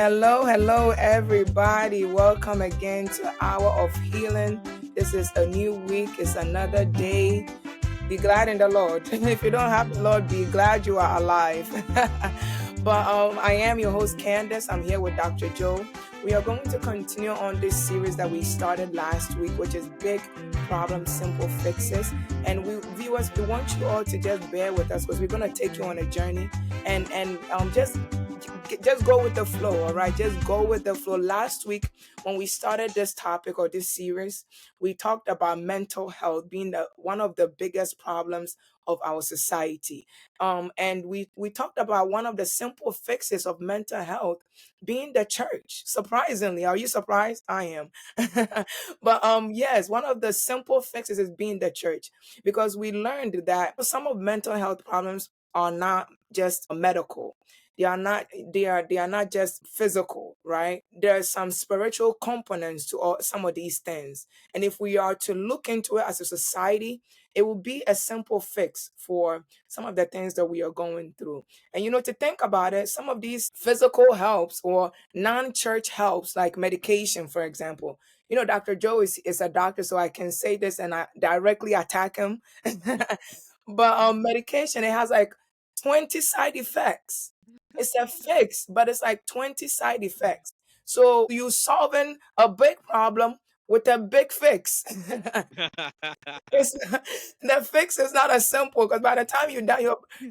Hello, hello, everybody. Welcome again to Hour of Healing. This is a new week, it's another day. Be glad in the Lord. If you don't have the Lord, be glad you are alive. But I am your host, Candace. I'm here with Dr. Joe. We are going to continue on this series that we started last week, which is Big Problems, Simple Fixes. And viewers, we want you all to just bear with us because we're going to take you on a journey and just go with the flow. All right, just go with the flow. Last week when we started this topic or this series, we talked about mental health being one of the biggest problems of our society. And we talked about one of the simple fixes of mental health being the church. Surprisingly, are you surprised? I am. But yes, one of the simple fixes is being the church, because we learned that some of mental health problems are not just medical. They are not just physical, right? There's some spiritual components to some of these things. And if we are to look into it as a society, it will be a simple fix for some of the things that we are going through. And to think about it, some of these physical helps or non-church helps, like medication, for example. Dr. Joe is a doctor, so I can say this and I directly attack him. But medication, it has like 20 side effects. It's a fix, but it's like 20 side effects. So you solving a big problem with a big fix. It's the fix is not as simple, because by the time you're done,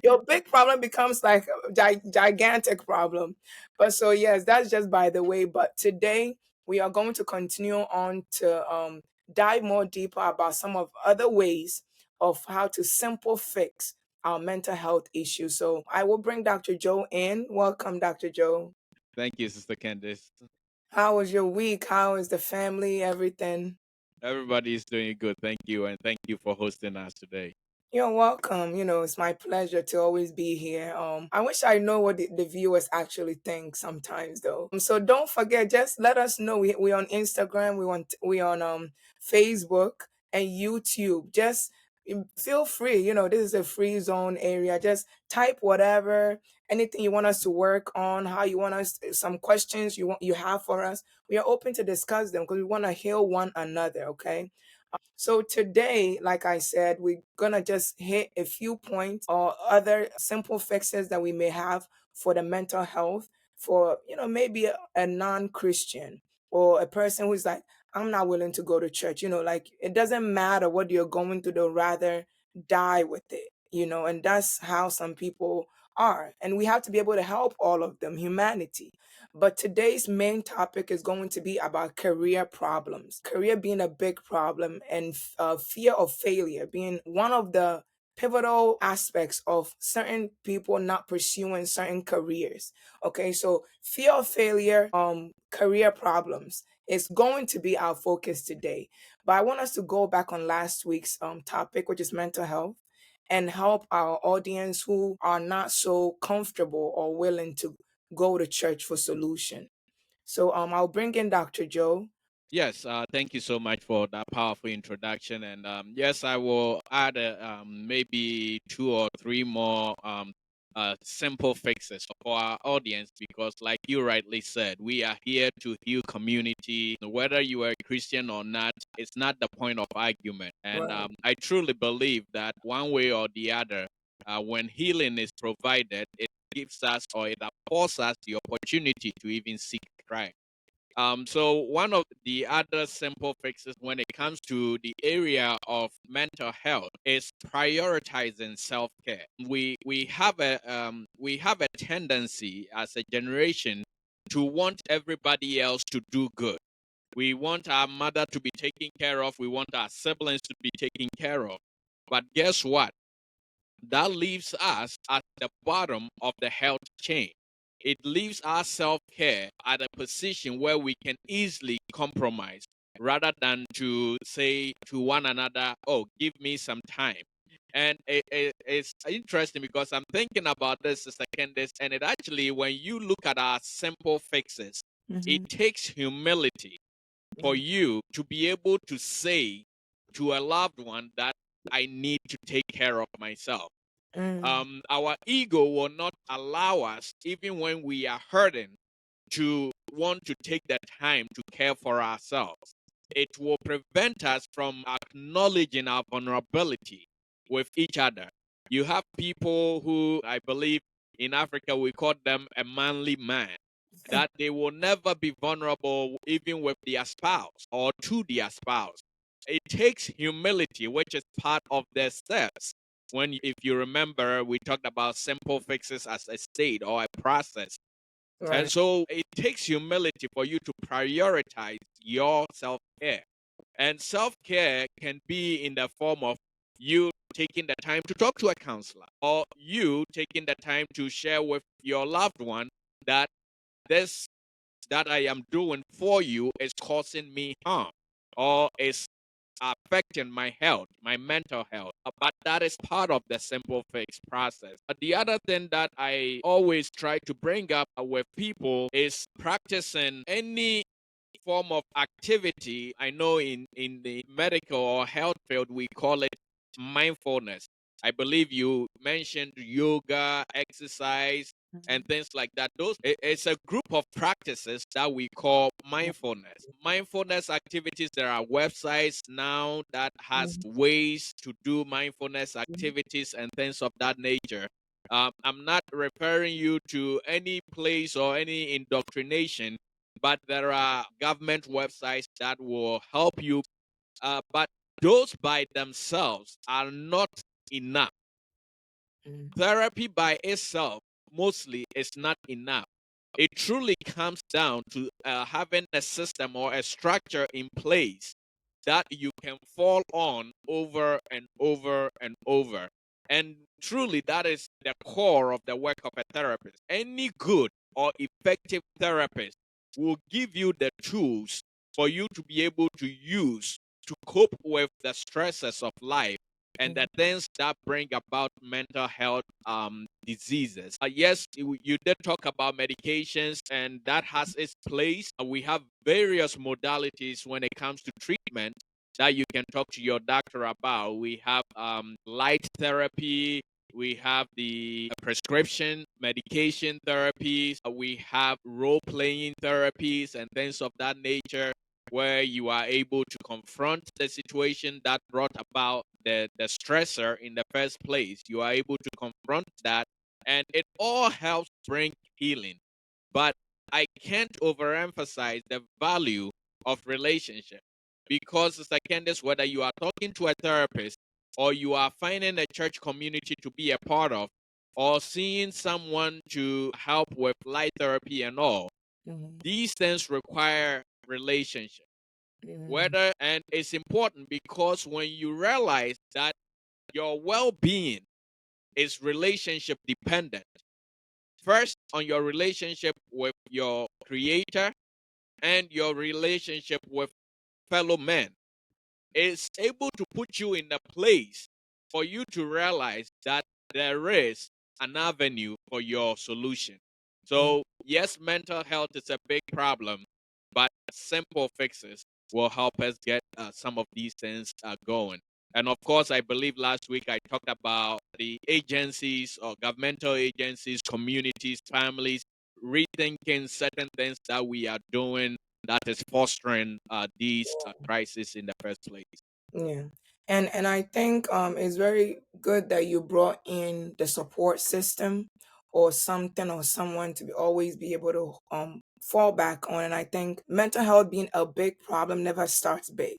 your big problem becomes like a gigantic problem. But so yes, that's just by the way. But today we are going to continue on to dive more deeper about some of other ways of how to simple fix our mental health issues. So I will bring Dr. Joe in. Welcome, Dr. Joe. Thank you, Sister Candice. How was your week? How is the family? Everything? Everybody is doing good. Thank you, and thank you for hosting us today. You're welcome. It's my pleasure to always be here. I wish I know what the viewers actually think sometimes, though. So don't forget, just let us know. We on Instagram, we on Facebook and YouTube. Just feel free. This is a free zone area. Just type whatever, anything you want us to work on, how you want us, some questions you have for us. We are open to discuss them because we want to heal one another. Okay. So today, like I said, we're gonna just hit a few points or other simple fixes that we may have for the mental health for, maybe a non-Christian or a person who's like, I'm not willing to go to church. Like it doesn't matter what you're going through, they'll rather die with it, and that's how some people are. And we have to be able to help all of them, humanity. But today's main topic is going to be about career problems, career being a big problem, and fear of failure being one of the pivotal aspects of certain people not pursuing certain careers. Okay, so fear of failure, career problems is going to be our focus today. But I want us to go back on last week's topic, which is mental health, and help our audience who are not so comfortable or willing to go to church for solution. So I'll bring in Dr. Joe. Yes, thank you so much for that powerful introduction. And yes, I will add maybe two or three more simple fixes for our audience because, like you rightly said, we are here to heal community. Whether you are a Christian or not, it's not the point of argument. And Right. I truly believe that one way or the other, when healing is provided, it gives us or it affords us the opportunity to even seek Christ. So one of the other simple fixes when it comes to the area of mental health is prioritizing self-care. We have a tendency as a generation to want everybody else to do good. We want our mother to be taken care of. We want our siblings to be taken care of. But guess what? That leaves us at the bottom of the health chain. It leaves our self care at a position where we can easily compromise rather than to say to one another, oh, give me some time. And it's interesting because I'm thinking about this a second, and it actually, when you look at our simple fixes, it Mm-hmm. takes humility for Yeah. you to be able to say to a loved one that I need to take care of myself. Mm. Our ego will not allow us, even when we are hurting, to want to take the time to care for ourselves. It will prevent us from acknowledging our vulnerability with each other. You have people who, I believe, in Africa, we call them a manly man, that they will never be vulnerable even with their spouse or to their spouse. It takes humility, which is part of their steps. If you remember, we talked about simple fixes as a state or a process. And Right. so it takes humility for you to prioritize your self care. And self care can be in the form of you taking the time to talk to a counselor, or you taking the time to share with your loved one that this that I am doing for you is causing me harm or is affecting my health, my mental health. But that is part of the simple fix process. The other thing that I always try to bring up with people is practicing any form of activity. I know in the medical or health field, we call it mindfulness. I believe you mentioned yoga, exercise, and things like that. It's a group of practices that we call mindfulness. Mindfulness activities, there are websites now that has ways to do mindfulness activities and things of that nature. I'm not referring you to any place or any indoctrination, but there are government websites that will help you. But those by themselves are not enough. Therapy by itself mostly is not enough. It truly comes down to having a system or a structure in place that you can fall on over and over and over. And truly, that is the core of the work of a therapist. Any good or effective therapist will give you the tools for you to be able to use to cope with the stresses of life and the things that bring about mental health diseases. Yes, you did talk about medications, and that has its place. We have various modalities when it comes to treatment that you can talk to your doctor about. We have light therapy. We have the prescription medication therapies. We have role playing therapies and things of that nature, where you are able to confront the situation that brought about the stressor in the first place. You are able to confront that, and it all helps bring healing. But I can't overemphasize the value of relationship, because it's again this, whether you are talking to a therapist or you are finding a church community to be a part of, or seeing someone to help with light therapy and all, these things require relationship. Whether and it's important because when you realize that your well-being is relationship dependent, first on your relationship with your creator and your relationship with fellow men, is able to put you in a place for you to realize that there is an avenue for your solution. So, yes, mental health is a big problem, but simple fixes will help us get some of these things going. And of course, I believe last week I talked about the agencies or governmental agencies, communities, families rethinking certain things that we are doing that is fostering these crises in the first place. Yeah. And I think it's very good that you brought in the support system or something or someone to always be able to fall back on. And I think mental health being a big problem never starts big.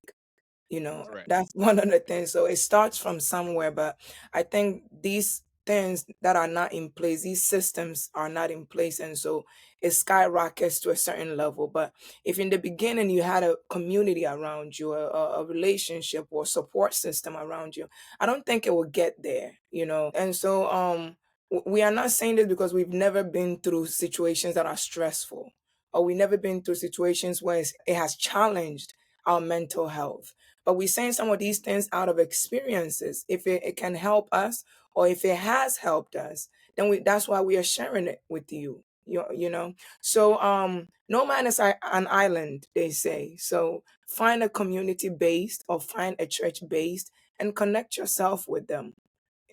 Correct. That's one of the things. So it starts from somewhere, but I think these things that are not in place, these systems are not in place, and so it skyrockets to a certain level. But if in the beginning you had a community around you, a relationship or support system around you, I don't think it will get there. And so we are not saying this because we've never been through situations that are stressful, or we never been through situations where it has challenged our mental health. But we're saying some of these things out of experiences. If it can help us, or if it has helped us, then that's why we are sharing it with you. So no man is an island, they say. So find a community based or find a church based and connect yourself with them.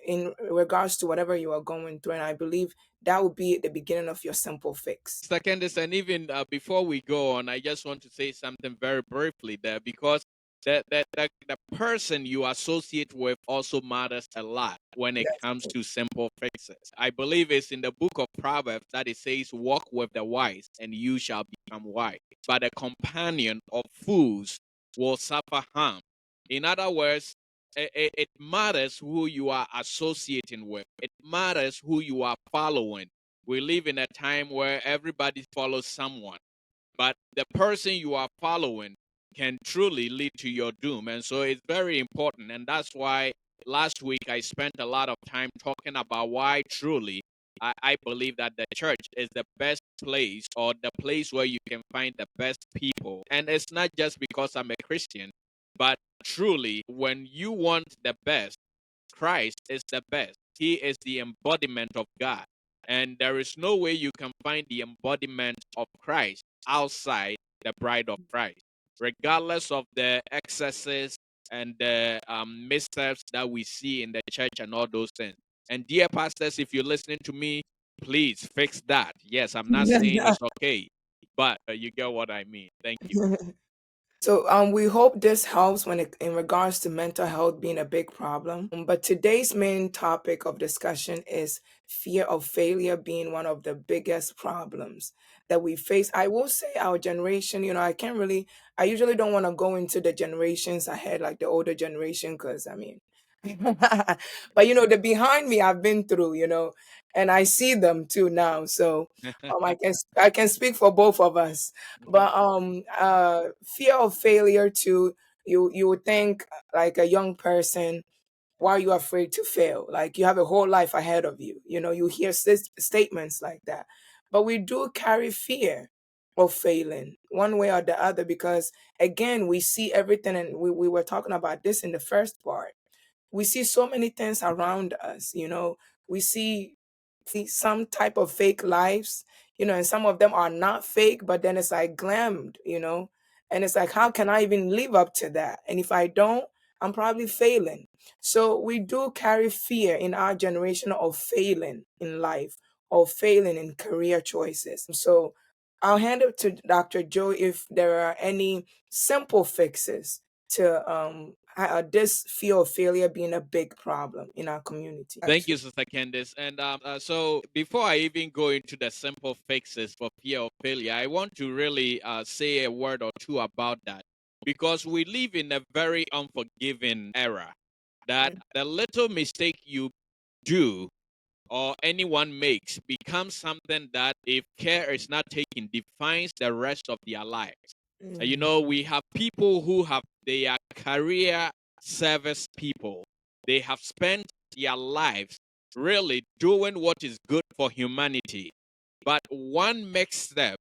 in regards to whatever you are going through. And I believe that would be the beginning of your simple fix. Second is, and even before we go on, I just want to say something very briefly there, because the person you associate with also matters a lot when it Yes. comes to simple fixes. I believe it's in the book of Proverbs that it says, walk with the wise and you shall become wise, but a companion of fools will suffer harm. In other words, it matters who you are associating with. It matters who you are following. We live in a time where everybody follows someone, but the person you are following can truly lead to your doom. And so it's very important. And that's why last week I spent a lot of time talking about why truly I believe that the church is the best place, or the place where you can find the best people. And it's not just because I'm a Christian, but truly, when you want the best, Christ is the best. He is the embodiment of God. And there is no way you can find the embodiment of Christ outside the bride of Christ, regardless of the excesses and the missteps that we see in the church and all those things. And dear pastors, if you're listening to me, please fix that. Yes, I'm not saying it's okay, but you get what I mean. Thank you. So we hope this helps when in regards to mental health being a big problem. But today's main topic of discussion is fear of failure being one of the biggest problems that we face. I will say our generation, I usually don't want to go into the generations ahead, like the older generation, because I mean, but the behind me I've been through, and I see them too now. So I can speak for both of us. But fear of failure too, you would think like a young person, why are you afraid to fail? Like you have a whole life ahead of you. You hear statements like that. But we do carry fear of failing one way or the other, because again, we see everything, and we were talking about this in the first part. We see so many things around us. We see some type of fake lives, and some of them are not fake, but then it's like glammed, and it's like, how can I even live up to that? And if I don't, I'm probably failing. So we do carry fear in our generation of failing in life, or failing in career choices. So I'll hand it to Dr. Joe if there are any simple fixes to this fear of failure being a big problem in our community. Thank you, Sister Candice. And so before I even go into the simple fixes for fear of failure, I want to really say a word or two about that, because we live in a very unforgiving era, that the little mistake you do or anyone makes becomes something that, if care is not taken, defines the rest of their lives. We have people who they are career service people. They have spent their lives really doing what is good for humanity. But one misstep,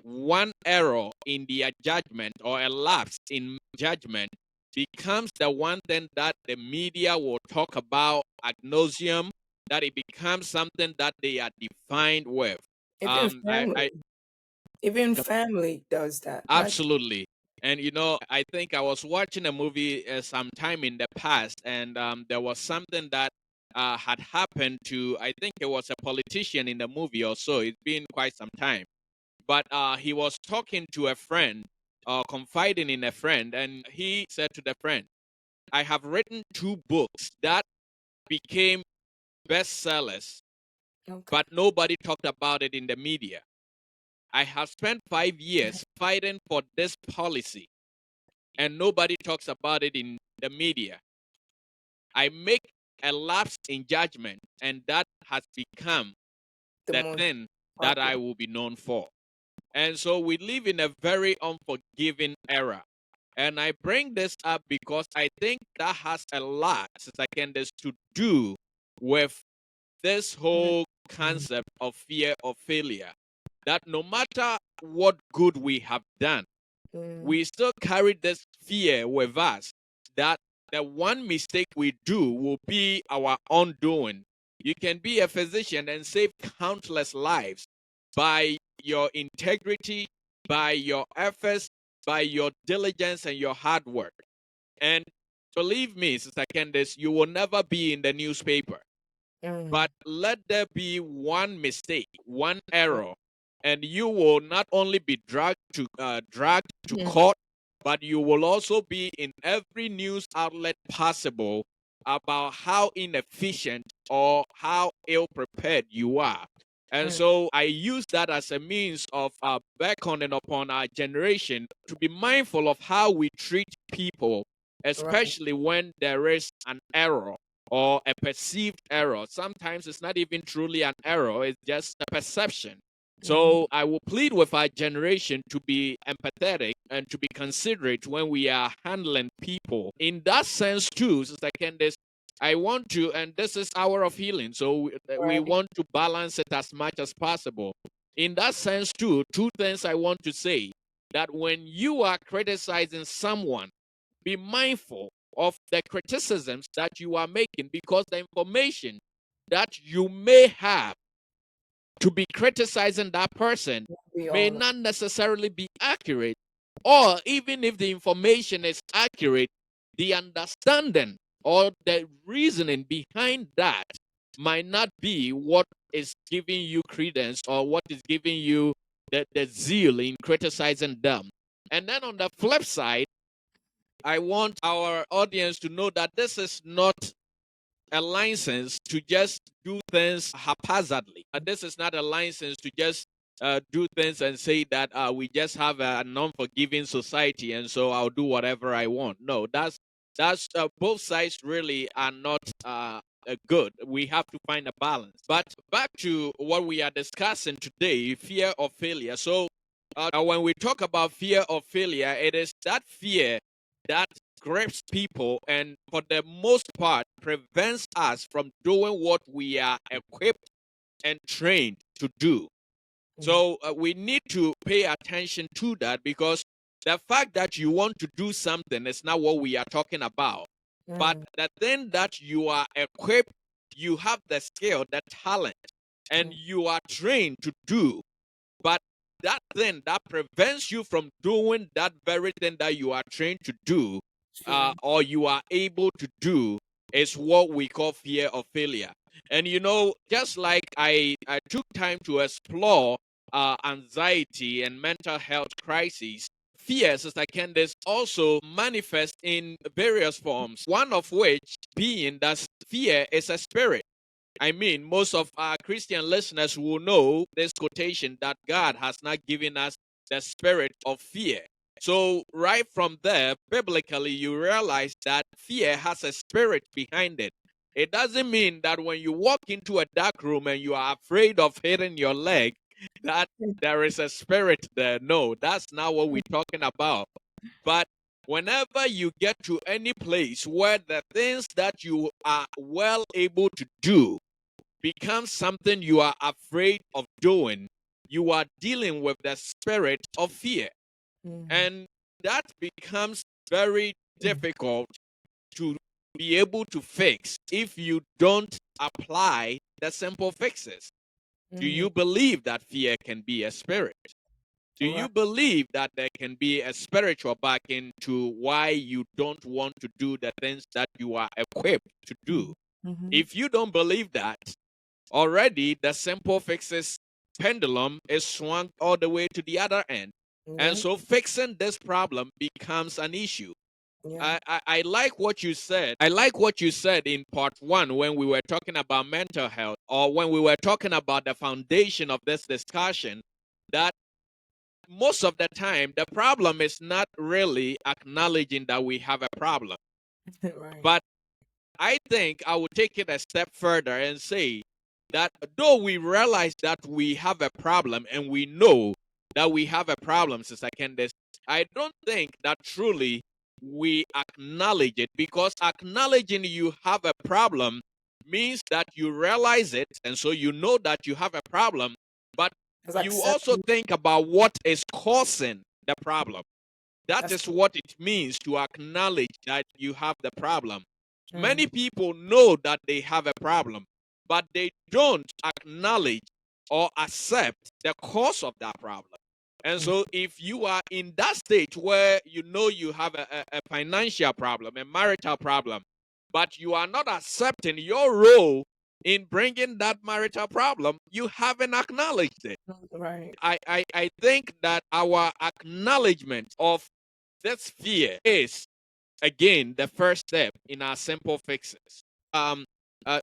one error in their judgment, or a lapse in judgment, becomes the one thing that the media will talk about ad nauseum, that it becomes something that they are defined with. Even I family, even family does that. Not Absolutely. And I think I was watching a movie sometime in the past, and there was something that had happened to, I think it was a politician in the movie or so. It's been quite some time. But he was talking to a friend, confiding in a friend, and he said to the friend, I have written 2 books that became bestsellers, okay. but nobody talked about it in the media. I have spent 5 years fighting for this policy, and nobody talks about it in the media. I make a lapse in judgment, and that has become The the most thing that I popular. will be known for. And so we live in a very unforgiving era. And I bring this up because I think that has a lot, Sister Candace, to do with this whole Mhm. concept of fear of failure. That no matter what good we have done, Mm. we still carry this fear with us, that the one mistake we do will be our undoing. You can be a physician and save countless lives by your integrity, by your efforts, by your diligence and your hard work. And believe me, Sister Candace, you will never be in the newspaper. Mm. But let there be one mistake, one error, and you will not only be dragged to Mm. court, but you will also be in every news outlet possible about how inefficient or how ill prepared you are. And Mm. so I use that as a means of beckoning upon our generation to be mindful of how we treat people, Right. especially when there is an error or a perceived error. Sometimes it's not even truly an error, it's just a perception. Mm-hmm. So I will plead with our generation to be empathetic and to be considerate when we are handling people. In that sense, too, Sister Candace, I want to, and this is Hour of Healing, so we Right. want to balance it as much as possible. In that sense, too, two things I want to say: that when you are criticizing someone, be mindful of the criticisms that you are making, because the information that you may have to be criticizing that person We may all. not necessarily be accurate. Or even if the information is accurate, the understanding or the reasoning behind that might not be what is giving you credence or what is giving you the zeal in criticizing them. And then on the flip side, I want our audience to know that this is not a license to just do things haphazardly. This is not a license to just do things and say that we just have a non-forgiving society, and so I'll do whatever I want. No, that's both sides really are not good. We have to find a balance. But back to what we are discussing today: fear of failure. So when we talk about fear of failure, it is that fear that grips people and, for the most part, prevents us from doing what we are equipped and trained to do. Mm. So we need to pay attention to that, because the fact that you want to do something is not what we are talking about. But Mm. the thing that you are equipped, you have the skill, the talent, and Mm. you are trained to do. But that thing that prevents you from doing that very thing that you are trained to do, Fear. or you are able to do, is what we call fear of failure. And just like I took time to explore anxiety and mental health crises, fear, Sister Candace, also manifests in various forms, one of which being that fear is a spirit. I mean, most of our Christian listeners will know this quotation that God has not given us the spirit of fear. So, right from there, biblically, you realize that fear has a spirit behind it. It doesn't mean that when you walk into a dark room and you are afraid of hitting your leg, that there is a spirit there. No, that's not what we're talking about. But whenever you get to any place where the things that you are well able to do becomes something you are afraid of doing, you are dealing with the spirit of fear. Mm. And that becomes very Mm. difficult to be able to fix if you don't apply the simple fixes. Do Mm. you believe that fear can be a spirit? Do Right. you believe that there can be a spiritual backing to why you don't want to do the things that you are equipped to do? Mm-hmm. If you don't believe that, already the simple fixes pendulum is swung all the way to the other end. And Yeah. so fixing this problem becomes an issue. Yeah. I like what you said. I like what you said in part one when we were talking about mental health, or when we were talking about the foundation of this discussion, that most of the time the problem is not really acknowledging that we have a problem. Right. But I think I would take it a step further and say that though we realize that we have a problem and we know that we have a problem, Sister Candace, I don't think that truly we acknowledge it, because acknowledging you have a problem means that you realize it, and so you know that you have a problem, but It's you also accepting. think about what is causing the problem. That That's is cool. what it means to acknowledge that you have the problem. Mm. Many people know that they have a problem, but they don't acknowledge or accept the cause of that problem. And Mm. so, if you are in that state where you know you have a financial problem, a marital problem, but you are not accepting your role in bringing that marital problem, you haven't acknowledged it. Right. I think that our acknowledgement of this fear is, again, the first step in our simple fixes. Um, uh,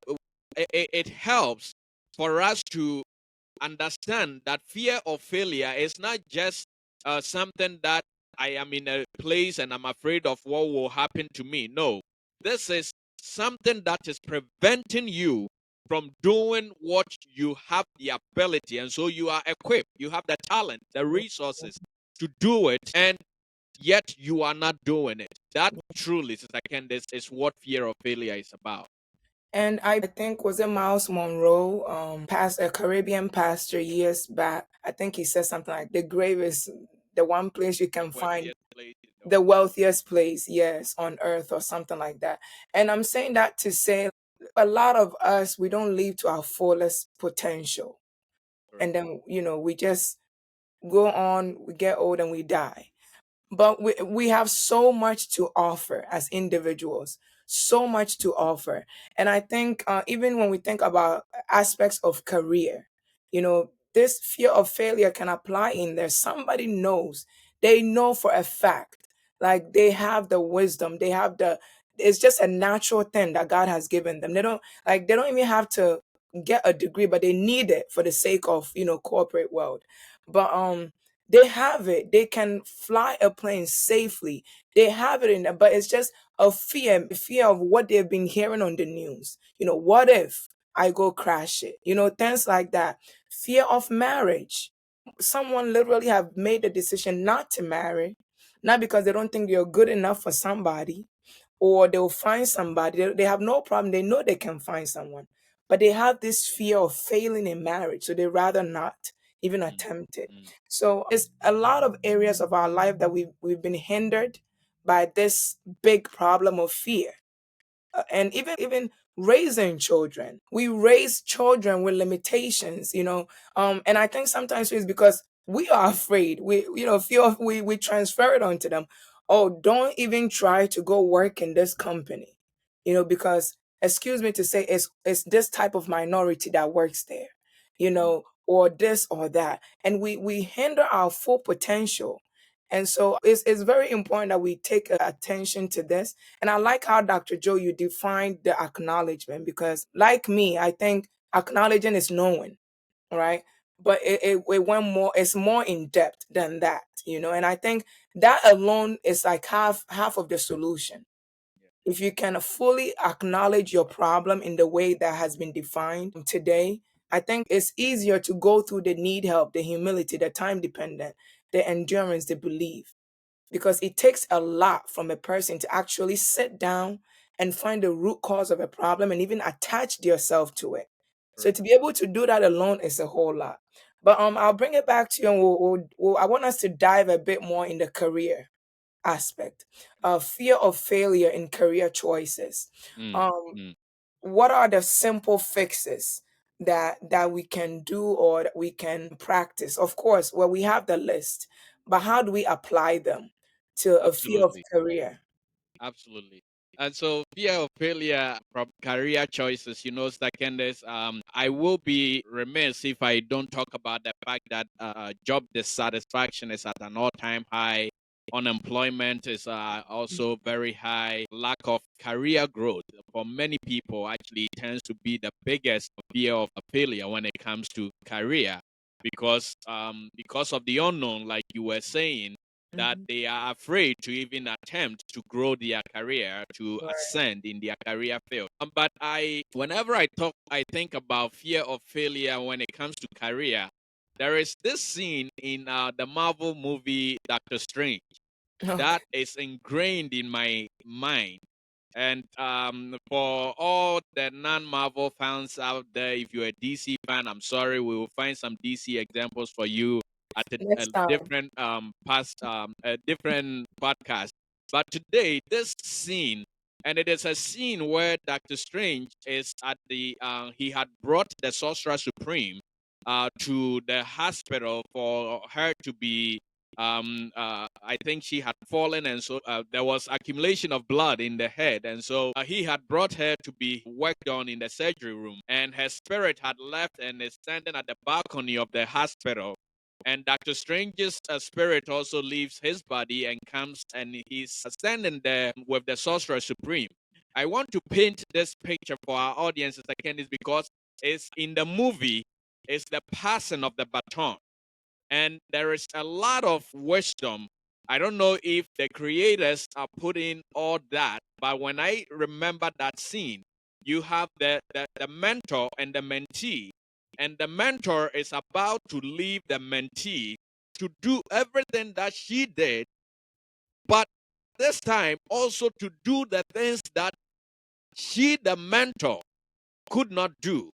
it helps for us to understand that fear of failure is not just something that I am in a place and I'm afraid of what will happen to me. No, this is something that is preventing you from doing what you have the ability, and so you are equipped, you have the talent, the resources to do it, and yet you are not doing it. That truly, Sister Candace, is what fear of failure is about. And I think was it Miles Monroe, past a Caribbean pastor years back. I think he said something like the grave is the one place you can find Wealthiest place in the the world. wealthiest place, yes, on earth or something like that. And I'm saying that to say a lot of us we don't live to our fullest potential. Correct. And then, we just go on, we get old and we die. But we have so much to offer as individuals, so much to offer. And I think even when we think about aspects of career, this fear of failure can apply in there. Somebody knows, they know for a fact, like they have the wisdom, they have it's just a natural thing that God has given them. They don't even have to get a degree, but they need it for the sake of, corporate world. But they have it. They can fly a plane safely. They have it in there, but it's just a fear of what they've been hearing on the news. What if I go crash it? Things like that. Fear of marriage. Someone literally have made the decision not to marry, not because they don't think they're good enough for somebody, or they'll find somebody. They have no problem. They know they can find someone, but they have this fear of failing in marriage, so they rather not even Mm, attempt it. mm, So it's a lot of areas of our life that we've been hindered by this big problem of fear. And even raising children, we raise children with limitations, and I think sometimes it's because we are afraid, we feel, we transfer it onto them. Oh, don't even try to go work in this company, because, excuse me to say, it's this type of minority that works there, mm. or this or that, and we hinder our full potential. And so it's very important that we take attention to this. And I like how, Dr. Joe, you defined the acknowledgement, because, like me, I think acknowledging is knowing, right? But it went more, it's more in depth than that, and I think that alone is like half of the solution. Yeah. If you can fully acknowledge your problem in the way that has been defined today, I think it's easier to go through the need help, the humility, the time dependent, the endurance, the belief, because it takes a lot from a person to actually sit down and find the root cause of a problem and even attach yourself to it. So Correct. to be able to do that alone is a whole lot. But I'll bring it back to you, and I want us to dive a bit more in the career aspect. Fear of failure in career choices. Mm, Um, mm. what are the simple fixes that we can do or that we can practice? Of course, well, we have the list, but how do we apply them to a field of Absolutely. career? Absolutely. And so, fear of failure from career choices, Candace, I will be remiss if I don't talk about the fact that job dissatisfaction is at an all time high. Unemployment is also very high. Lack of career growth for many people actually tends to be the biggest fear of failure when it comes to career, because of the unknown, like you were saying, that Mhm. they are afraid to even attempt to grow their career, to Right. ascend in their career field. But whenever I think about fear of failure when it comes to career. There is this scene in the Marvel movie Doctor Strange Okay. that is ingrained in my mind. And for all the non-Marvel fans out there, if you're a DC fan, I'm sorry, we will find some DC examples for you at a Next time. different past a different podcast. But today, this scene, and it is a scene where Doctor Strange is at the he had brought the Sorcerer Supreme to the hospital for her to be I think she had fallen, and so there was accumulation of blood in the head, and so he had brought her to be worked on in the surgery room, and her spirit had left and is standing at the balcony of the hospital. And Dr. Strange's spirit also leaves his body and comes, and he's standing there with the Sorcerer Supreme. I want to paint this picture for our audiences again, is because it's in the movie, it's the passing of the baton. And there is a lot of wisdom. I don't know if the creators are putting all that, but when I remember that scene, you have the mentor and the mentee, and the mentor is about to leave the mentee to do everything that she did, but this time also to do the things that she, the mentor, could not do.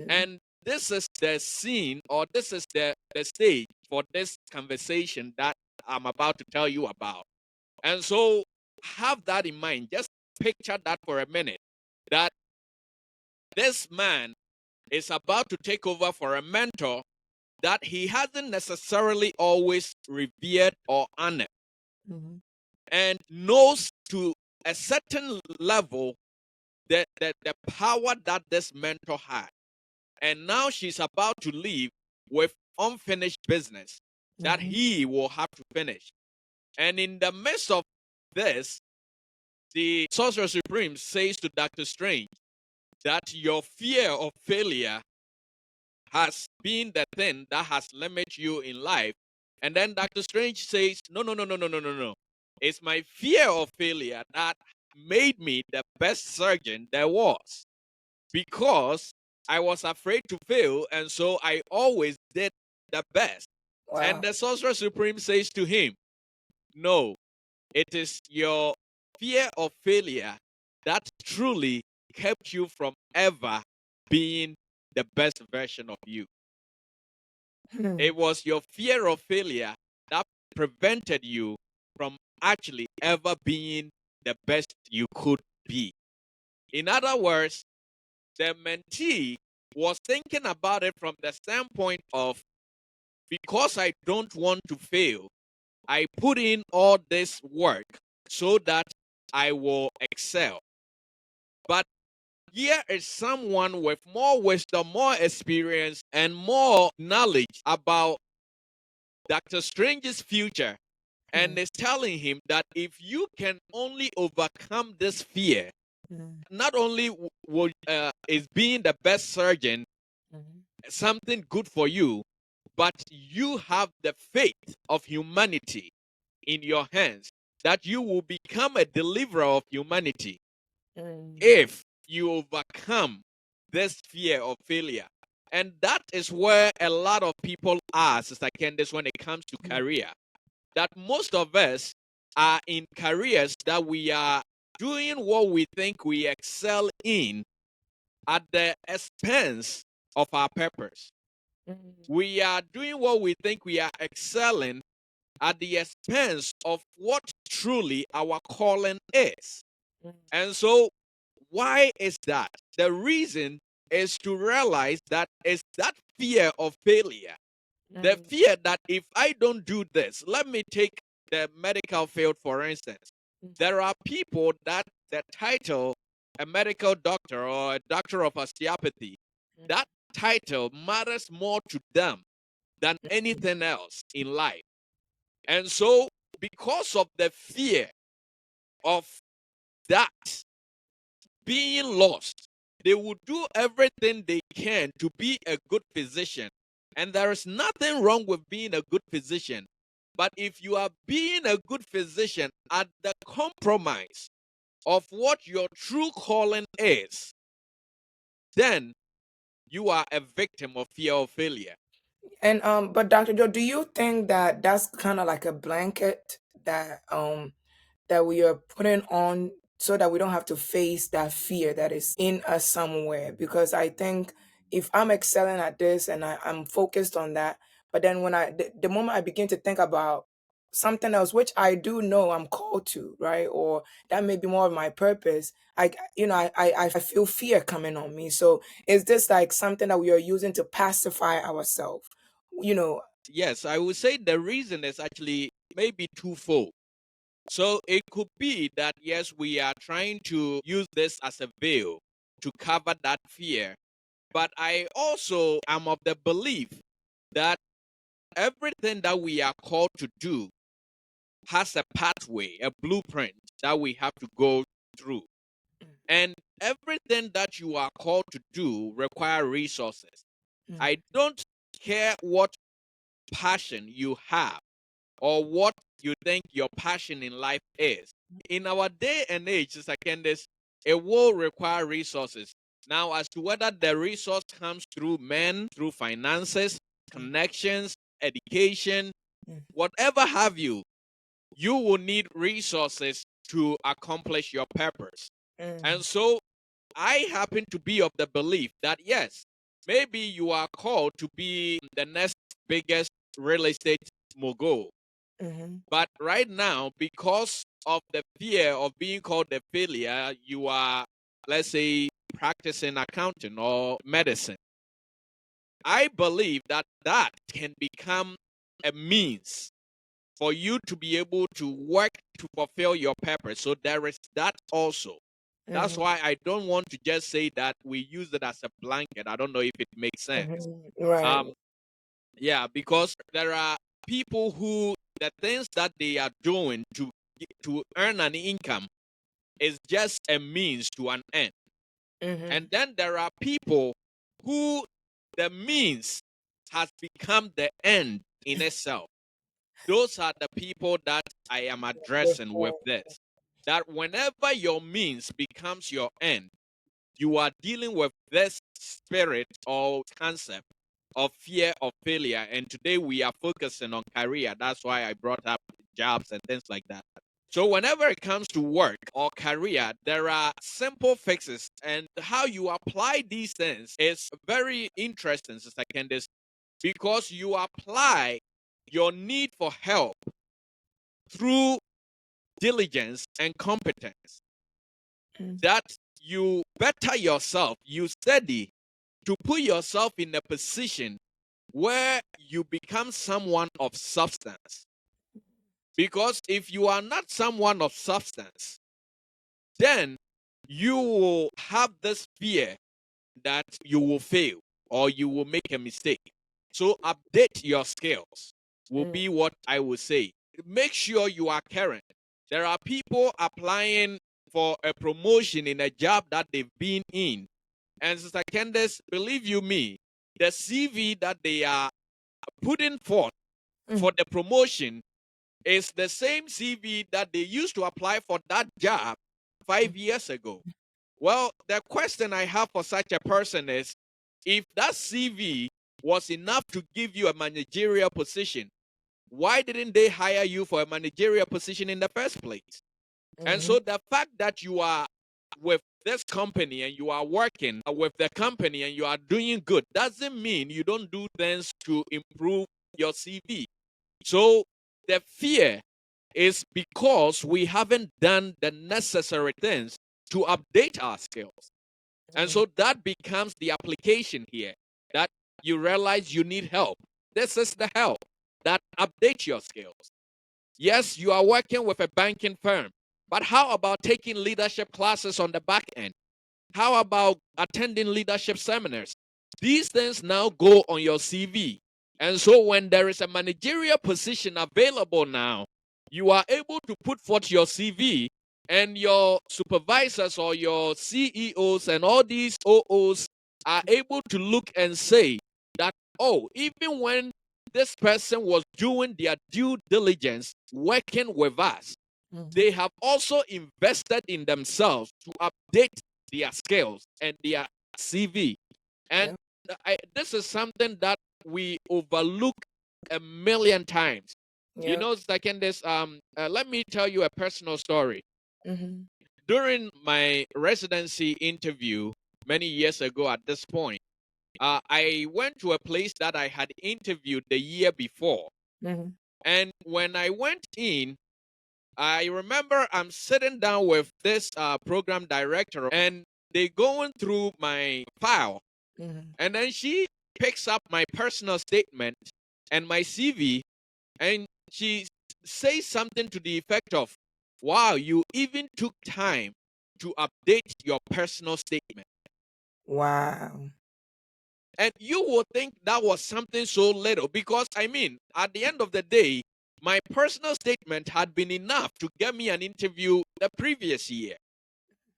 And this is the scene, or this is the stage for this conversation that I'm about to tell you about. And so have that in mind. Just picture that for a minute. That this man is about to take over for a mentor that he hasn't necessarily always revered or honored, and knows to a certain level the power that this mentor had. And now she's about to leave with unfinished business that he will have to finish. And in the midst of this, the Sorcerer Supreme says to Dr. Strange that your fear of failure has been the thing that has limited you in life. And then Dr. Strange says, no, no, no, no, no, no, no, no. It's my fear of failure that made me the best surgeon there was, because I was afraid to fail, and so I always did the best. Wow. And the Sorcerer Supreme says to him, no, it is your fear of failure that truly kept you from ever being the best version of you. It was your fear of failure that prevented you from actually ever being the best you could be. In other words, the mentee was thinking about it from the standpoint of, because I don't want to fail, I put in all this work so that I will excel. But here is someone with more wisdom, more experience, and more knowledge about Dr. Strange's future, and is telling him that if you can only overcome this fear, not only is being the best surgeon something good for you, but you have the faith of humanity in your hands, that you will become a deliverer of humanity if you overcome this fear of failure. And that is where a lot of people are, Sister Candace, when it comes to career. That most of us are in careers that we are doing what we think we excel in at the expense of our purpose. We are doing what we think we are excelling at the expense of what truly our calling is. And so, why is that? The reason is to realize that it's that fear of failure. The fear that if I don't do this, let me take the medical field for instance. There are people that the title a medical doctor or a doctor of osteopathy, that title matters more to them than anything else in life. And so, because of the fear of that being lost, they will do everything they can to be a good physician. And there is nothing wrong with being a good physician. But if you are being a good physician at the compromise of what your true calling is, then you are a victim of fear of failure. And but Dr. Joe, do you think that that's kind of like a blanket that we are putting on so that we don't have to face that fear that is in us somewhere? Because I think if I'm excelling at this and I'm focused on that, but then when the moment I begin to think about something else, which I do know I'm called to, right? Or that may be more of my purpose, I feel fear coming on me. So is this like something that we are using to pacify ourselves? yes, I would say the reason is actually maybe twofold. So it could be that, yes, we are trying to use this as a veil to cover that fear. But I also am of the belief that everything that we are called to do has a pathway, a blueprint that we have to go through. And everything that you are called to do require resources. Mm, I don't care what passion you have or what you think your passion in life is. In our day and age, Sister Candace, it will require resources. Now, as to whether the resource comes through men, through finances, mm, connections, education, mm, whatever have you, you will need resources to accomplish your purpose. mm, And so I happen to be of the belief that yes, maybe you are called to be the next biggest real estate mogul. mhm, But right now, because of the fear of being called a failure, you are, let's say, practicing accounting or medicine. I believe that that can become a means for you to be able to work to fulfill your purpose. So there is that also. That's mhm, why I don't want to just say that we use it as a blanket. I don't know if it makes sense. mhm. Right. Um, yeah, because there are people who the things that they are doing to earn an income is just a means to an end. And Mhm, then there are people who the means has become the end in itself. Those are the people that I am addressing with understand. this. That whenever your means becomes your end, you are dealing with this spirit or concept of fear of failure. And today we are focusing on career. That's why I brought up jobs and things like that. So whenever it comes to work or career, there are simple fixes, and how you apply these things is very interesting, Sister Candice, because you apply your need for help through diligence and competence. Mm, That you better yourself, you study to put yourself in a position where you become someone of substance. Because if you are not someone of substance, then you will have this fear that you will fail or you will make a mistake. So update your skills will mm, be what I would say. Make sure you are current. There are people applying for a promotion in a job that they've been in. And Sister Candace, believe you me, the CV that they are putting forth mm, for the promotion is the same CV that they used to apply for that job mm, 5 years ago. Well, the question I have for such a person is if that CV was enough to give you a managerial position, why didn't they hire you for a managerial position in the first place? And mhm, so the fact that you are with this company and you are working with the company and you are doing good doesn't mean you don't do things to improve your CV. So the fear is because we haven't done the necessary things to update our skills. And mhm, so that becomes the application here that you realize you need help. This is the help that updates your skills. Yes, you are working with a banking firm, but how about taking leadership classes on the back end? How about attending leadership seminars? These things now go on your CV. And so when there is a managerial position available now, you are able to put forth your CV and your supervisors or your CEOs and all these OOs are able to look and say that, oh, even when this person was doing their due diligence working with us, mhm. they have also invested in themselves to update their skills and their CV. And Yeah. this is something that we overlook a million times. You Yeah. know, second this, let me tell you a personal story. Mhm, During my residency interview many years ago at this point, I went to a place that I had interviewed the year before. mhm, And when I went in, I remember I'm sitting down with this program director and they going through my file. mhm, And then she picks up my personal statement and my CV, and she says something to the effect of, wow, you even took time to update your personal statement. Wow. And you would think that was something so little because, I mean, at the end of the day, my personal statement had been enough to get me an interview the previous year.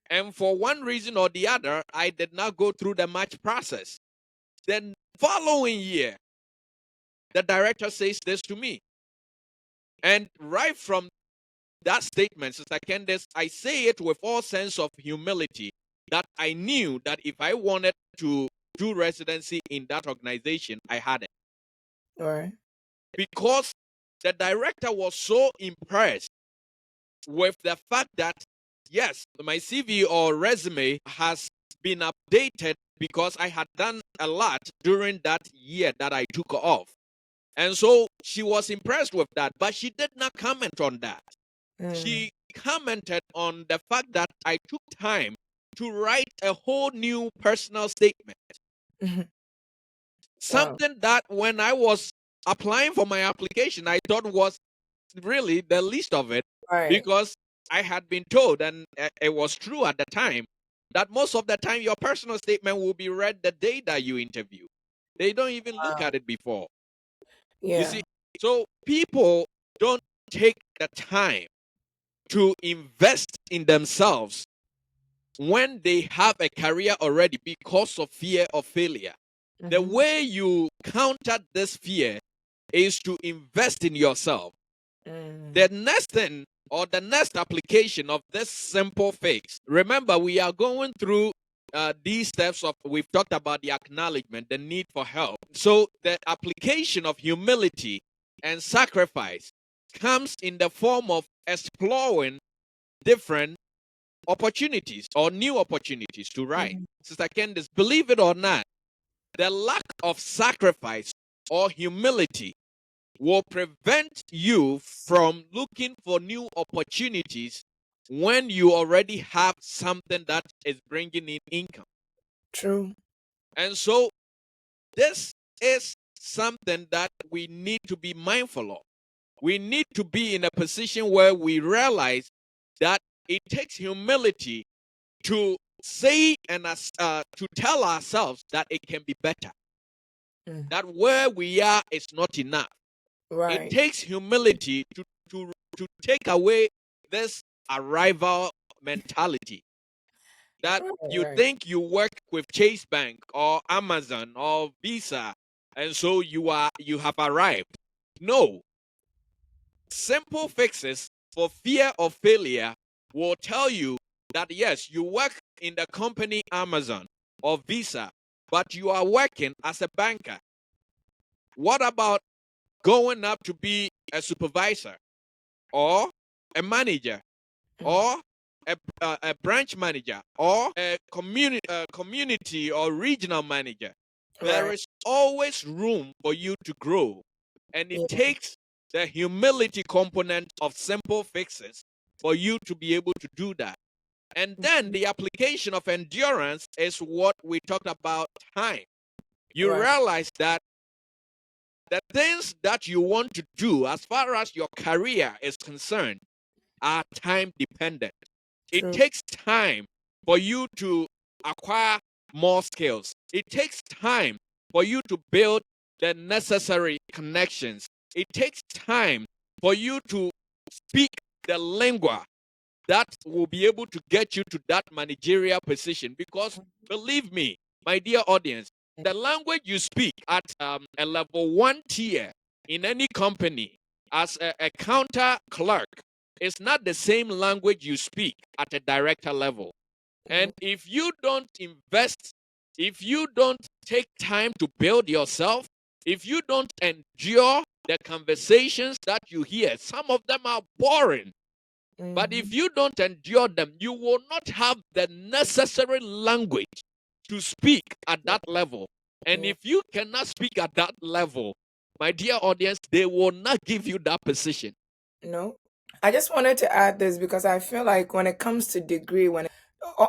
And for one reason or the other, I did not go through the match process. Then, following year, the director says this to me. And right from that statement, Sister Candace, I say it with all sense of humility that I knew that if I wanted to do residency in that organization, I had it. All right. Because the director was so impressed with the fact that, yes, my CV or resume has been updated because I had done a lot during that year that I took off. And so she was impressed with that, but she did not comment on that. She commented on the fact that I took time to write a whole new personal statement. Wow. Something that when I was applying for my application, I thought was really the least of it Right. because I had been told, and it was true at the time, that most of the time your personal statement will be read the day that you interview. They don't even look Wow. at it before. You Yeah. see, so people don't take the time to invest in themselves when they have a career already because of fear of failure. The Mm-hmm. way you counter this fear is to invest in yourself. Mm. The next thing or the next application of this simple fix, remember, we are going through these steps of, we've talked about the acknowledgement, the need for help. So the application of humility and sacrifice comes in the form of exploring different opportunities or new opportunities to write. Mm-hmm. Sister Candice, believe it or not, the lack of sacrifice or humility will prevent you from looking for new opportunities when you already have something that is bringing in income. True. And so this is something that we need to be mindful of. We need to be in a position where we realize that it takes humility to say and to tell ourselves that it can be better, Mm. that where we are is not enough. It Right. takes humility to take away this arrival mentality that Right. you Right. think you work with Chase Bank or Amazon or Visa and so you have arrived. No, simple fixes for fear of failure will tell you that yes, you work in the company Amazon or Visa, but you are working as a banker. What about going up to be a supervisor or a manager Mm. or a branch manager or a community or regional manager? There Right. is always room for you to grow, and it Yeah. takes the humility component of simple fixes for you to be able to do that. And then Mhm. the application of endurance is what we talked about, time. You Right. realize that the things that you want to do as far as your career is concerned are time dependent. It True. takes time for you to acquire more skills. It takes time for you to build the necessary connections. It takes time for you to speak the lingua that will be able to get you to that managerial position. Because believe me, my dear audience, the language you speak at a level one tier in any company as a counter clerk is not the same language you speak at a director level. Mm. And if you don't invest, if you don't take time to build yourself, if you don't endure the conversations that you hear, some of them are boring. But if Mhm. you don't endure them, you will not have the necessary language to speak at that level. And Yeah. if you cannot speak at that level, my dear audience, they will not give you that position. No. I just wanted to add this because I feel like when it comes to degree, when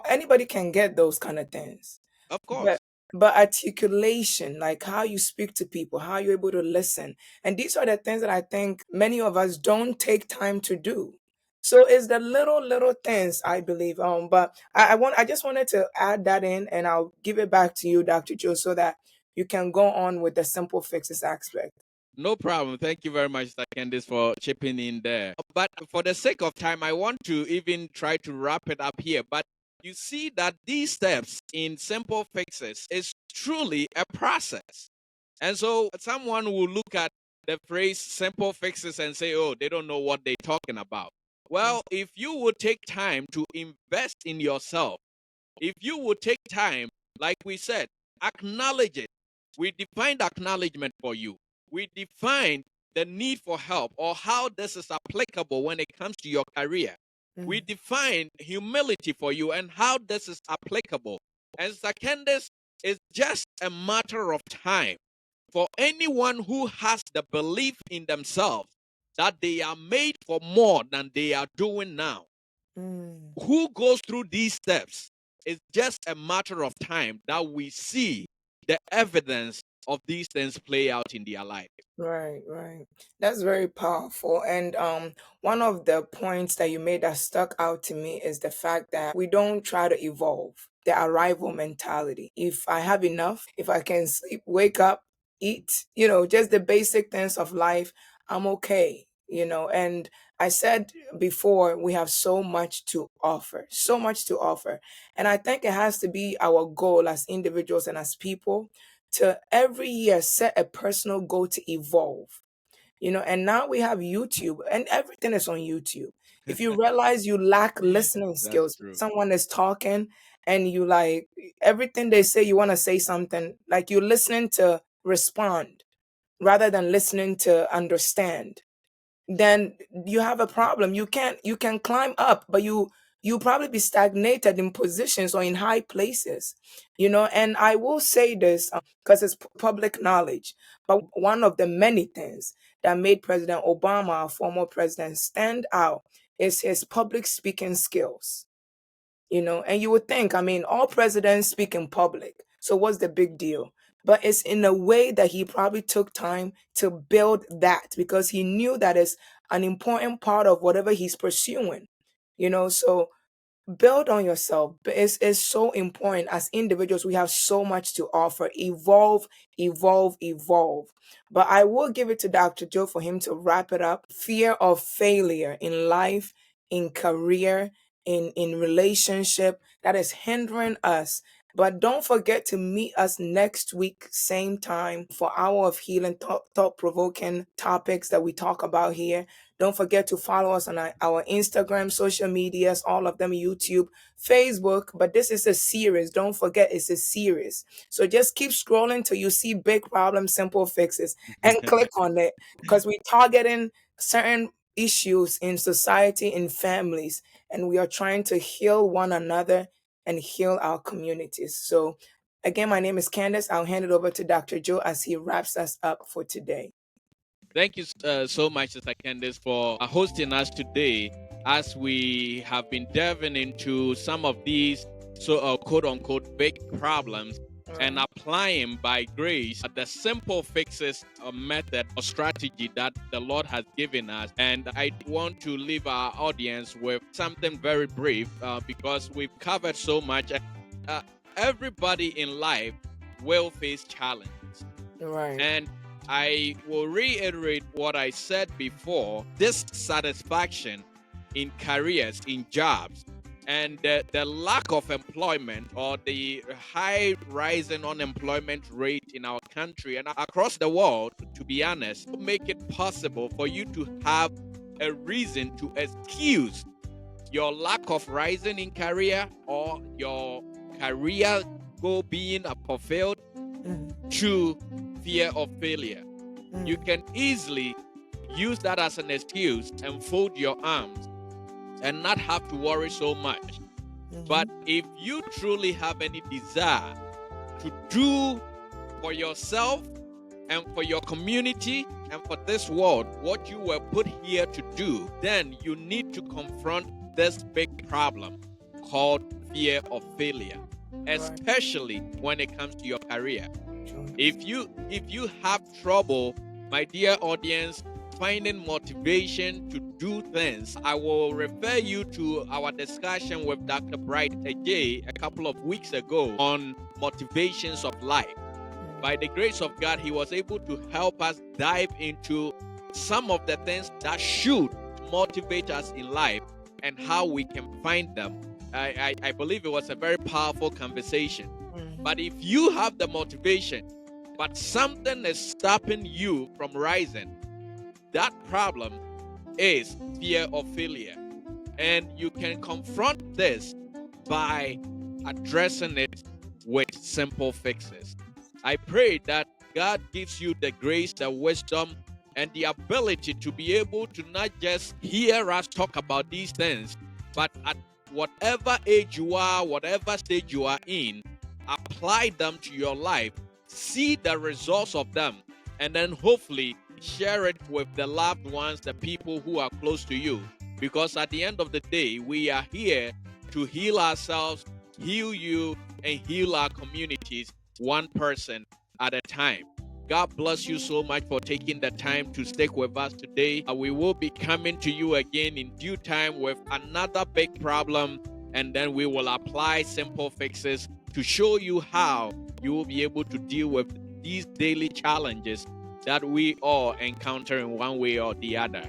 anybody can get those kind of things, Of but course. but articulation, like how you speak to people, how you're able to listen. And these are the things that I think many of us don't take time to do. So it's the little things, I believe. But I just wanted to add that in, and I'll give it back to you, Dr. Joe, so that you can go on with the simple fixes aspect. No problem. Thank you very much, Mr. Candice, for chipping in there. But for the sake of time, I want to even try to wrap it up here. But you see that these steps in simple fixes is truly a process. And so someone will look at the phrase simple fixes and say, oh, they don't know what they're talking about. Well, if you would take time to invest in yourself, if you would take time, like we said, acknowledge it. We defined acknowledgement for you. We defined the need for help or how this is applicable when it comes to your career. We define humility for you and how this is applicable. And Candace, it's just a matter of time for anyone who has the belief in themselves that they are made for more than they are doing now. Who goes through these steps, it's just a matter of time that we see the evidence of these things play out in their life. Right, right. That's very powerful. And one of the points that you made that stuck out to me is the fact that we don't try to evolve. The arrival mentality. If I have enough, if I can sleep, wake up, eat, just the basic things of life, I'm okay. And I said before, we have so much to offer, so much to offer. And I think it has to be our goal as individuals and as people to every year set a personal goal to evolve. And now we have YouTube and everything is on YouTube. If you realize you lack listening That's skills, true. someone is talking and you like everything they say, you want to say something, like you're listening to respond rather than listening to understand, then you have a problem. You can climb up, but you probably be stagnated in positions or in high places. And I will say this because it's public knowledge, but one of the many things that made President Obama, our former president, stand out is his public speaking skills. And you would think, I mean, all presidents speak in public, so what's the big deal? But it's in a way that he probably took time to build that because he knew that is an important part of whatever he's pursuing. So build on yourself. It's so important. As individuals, we have so much to offer. Evolve, evolve, evolve. But I will give it to Dr. Joe for him to wrap it up. Fear of failure in life, in career, in relationship, that is hindering us. But don't forget to meet us next week, same time, for Hour of Healing, thought-provoking topics that we talk about here. Don't forget to follow us on our Instagram, social medias, all of them, YouTube, Facebook. But this is a series. Don't forget, it's a series. So just keep scrolling till you see big problems, simple fixes, and click on it because we're targeting certain issues in society, in families, and we are trying to heal one another and heal our communities. So, again, my name is Candace. I'll hand it over to Dr. Joe as he wraps us up for today. Thank you so much, Mr. Candice, for hosting us today as we have been delving into some of these quote unquote big problems and applying by grace the simple fixes method or strategy that the Lord has given us. And I want to leave our audience with something very brief because we've covered so much. Everybody in life will face challenges. Right. And I will reiterate what I said before. Dissatisfaction in careers, in jobs, and the lack of employment or the high rising unemployment rate in our country and across the world, to be honest, will make it possible for you to have a reason to excuse your lack of rising in career or your career goal being fulfilled to fear of failure. You can easily use that as an excuse and fold your arms and not have to worry so much. But if you truly have any desire to do for yourself and for your community and for this world what you were put here to do, then you need to confront this big problem called fear of failure. Right. especially when it comes to your career. True. If you have trouble, my dear audience, finding motivation to do things, I will refer you to our discussion with Dr. Bright Ajay a couple of weeks ago on motivations of life. By the grace of God, he was able to help us dive into some of the things that should motivate us in life and how we can find them. I believe it was a very powerful conversation. But if you have the motivation, but something is stopping you from rising, that problem is fear of failure. And you can confront this by addressing it with simple fixes. I pray that God gives you the grace, the wisdom, and the ability to be able to not just hear us talk about these things, but at whatever age you are, whatever stage you are in, apply them to your life, see the results of them, and then hopefully share it with the loved ones, the people who are close to you. Because at the end of the day, we are here to heal ourselves, heal you, and heal our communities one person at a time. God bless you so much for taking the time to stick with us today. We will be coming to you again in due time with another big problem, and then we will apply simple fixes to show you how you will be able to deal with these daily challenges that we all encounter in one way or the other.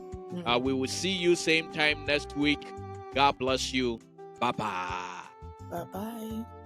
We will see you same time next week. God bless you. Bye-bye. Bye-bye.